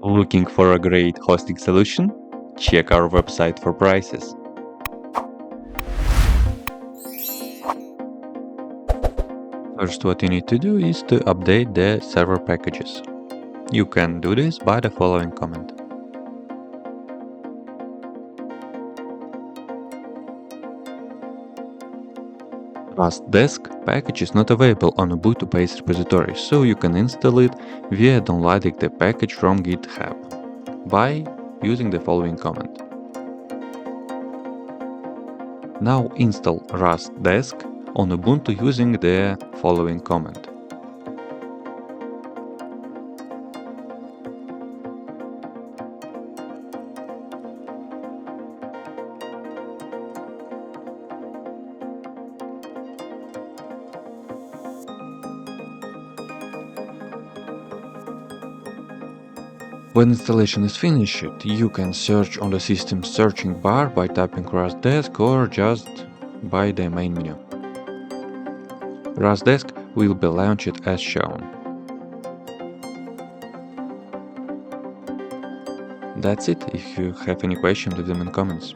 Looking for a great hosting solution? Check our website for prices. First, what you need to do is to update the server packages. You can do this by the following command. RustDesk package is not available on Ubuntu-based repository, so you can install it via downloading the package from GitHub by using the following command. Now install RustDesk on Ubuntu using the following command. When installation is finished, you can search on the system searching bar by typing RustDesk or just by the main menu. RustDesk will be launched as shown. That's it. If you have any question, leave them in comments.